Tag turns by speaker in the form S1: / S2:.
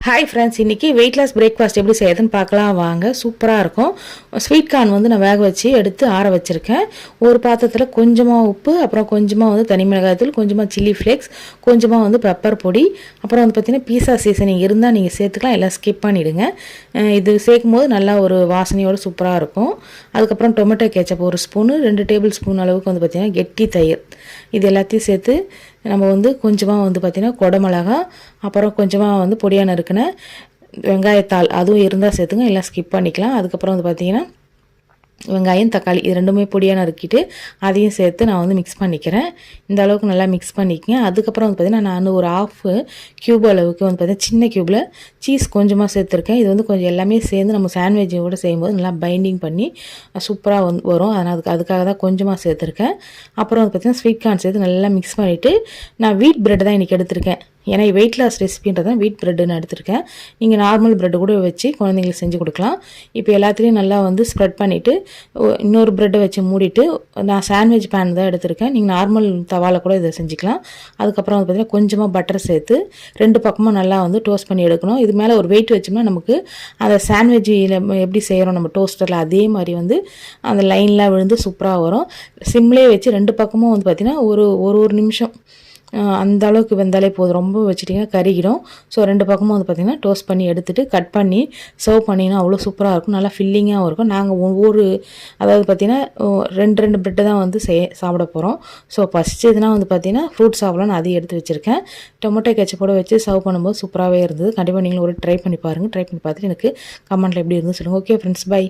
S1: Hi friends, இன்றைக்கி weight loss breakfast எப்படி செய்யறதுன்னு பார்க்கலாம் வாங்க. சூப்பராக இருக்கும். ஸ்வீட் கார்ன் வந்து நான் வேக வச்சு எடுத்து ஆற வச்சுருக்கேன். ஒரு பாத்திரத்தில் கொஞ்சமாக உப்பு, அப்புறம் கொஞ்சமாக வந்து தனி மிளகாய்த்தூள், கொஞ்சமாக சில்லி ஃப்ளேக்ஸ், கொஞ்சமாக வந்து பெப்பர் பொடி, அப்புறம் வந்து பார்த்திங்கன்னா பீஸா சீசனிங் இருந்தால் நீங்கள் சேர்த்துக்கலாம், எல்லாம் ஸ்கிப் பண்ணிவிடுங்க. இது சேர்க்கும் போது நல்லா ஒரு வாசனையோடு சூப்பராக இருக்கும். அதுக்கப்புறம் டொமேட்டோ கேச்சப் ஒரு ஸ்பூனு, 2 டேபிள் ஸ்பூன் அளவுக்கு வந்து பார்த்திங்கன்னா கெட்டி தயிர், இது எல்லாத்தையும் சேர்த்து நம்ம வந்து கொஞ்சமாக வந்து பார்த்திங்கன்னா குடமிளகா, அப்புறம் கொஞ்சமாக வந்து பொடியாக நறுக்கின வெங்காயத்தாள் அதுவும் இருந்தால் சேர்த்துங்க, எல்லாம் ஸ்கிப் பண்ணிக்கலாம். அதுக்கப்புறம் வந்து பார்த்திங்கன்னா வெங்காயம் தக்காளி இது ரெண்டுமே பொடியாக நறுக்கிட்டு அதையும் சேர்த்து நான் வந்து மிக்ஸ் பண்ணிக்கிறேன். இந்த அளவுக்கு நல்லா மிக்ஸ் பண்ணிக்கங்க. அதுக்கப்புறம் வந்து பார்த்திங்கன்னா நான் ஒரு ஆஃப் க்யூப் அளவுக்கு வந்து பார்த்திங்கன்னா சின்ன க்யூப்பில் சீஸ் கொஞ்சமாக சேர்த்துருக்கேன். இது வந்து கொஞ்சம் எல்லாமே சேர்ந்து நம்ம சாண்ட்விச்சோடு செய்யும்போது நல்லா பைண்டிங் பண்ணி சூப்பராக வரும். அதனால் அதுக்காக தான் கொஞ்சமாக சேர்த்துருக்கேன். அப்புறம் வந்து பார்த்திங்கன்னா ஸ்வீட் கார்ன் சேர்த்து நல்லா மிக்ஸ் பண்ணிவிட்டு நான் வீட் பிரெட் தான் இன்றைக்கி எடுத்திருக்கேன். ஏன்னா வெயிட் லாஸ் ரெசிபின்றதான் வீட் ப்ரெட்டுன்னு எடுத்திருக்கேன். நீங்கள் நார்மல் ப்ரெட்டு கூட வச்சு குழந்தைங்களுக்கு செஞ்சு கொடுக்கலாம். இப்போ எல்லாத்துலேயும் நல்லா வந்து ஸ்ப்ரெட் பண்ணிவிட்டு இன்னொரு ப்ரெட்டை வச்சு மூடிட்டு நான் சாண்ட்விச் பேன் தான் எடுத்திருக்கேன். நீங்கள் நார்மல் தவாவில் கூட இதை செஞ்சுக்கலாம். அதுக்கப்புறம் வந்து பார்த்திங்கன்னா கொஞ்சமாக பட்டர் சேர்த்து 2 பக்கமும் நல்லா வந்து டோஸ்ட் பண்ணி எடுக்கணும். இது மேலே ஒரு வெயிட் வச்சோம்னா நமக்கு அந்த சாண்ட்விச்சில் எப்படி செய்கிறோம் நம்ம டோஸ்டரில் அதே மாதிரி வந்து அந்த லைனில் விழுந்து சூப்பராக வரும். சிம்லேயே வச்சு 2 பக்கமும் வந்து பார்த்திங்கன்னா ஒரு நிமிஷம் அந்த அளவுக்கு வெந்தாலே போதும். ரொம்ப வச்சுட்டிங்கன்னா கருகிடும். ஸோ 2 பக்கமும் வந்து பார்த்திங்கன்னா டோஸ்ட் பண்ணி எடுத்துகிட்டு கட் பண்ணி சர்வ் பண்ணிங்கன்னா அவ்வளோ சூப்பராக இருக்கும். நல்லா ஃபில்லிங்காகவும் இருக்கும். நாங்கள் அதாவது பார்த்திங்கன்னா 2 பிரெட்டு தான் வந்து சாப்பிட போகிறோம். ஸோ பசிச்சதுன்னா வந்து பார்த்திங்கன்னா ஃப்ரூட் சாப்பிடலான்னு அதையும் எடுத்து வச்சுருக்கேன். டொமேட்டோ கெச்சப்போட வச்சு சர்வ் பண்ணும்போது சூப்பராகவே இருந்தது. கண்டிப்பாக நீங்களும் ஒரு ட்ரை பண்ணி பாருங்கள். ட்ரை பண்ணி பார்த்துட்டு எனக்கு கமெண்ட்டில் எப்படி இருந்துன்னு சொல்லுங்கள். Okay friends, by.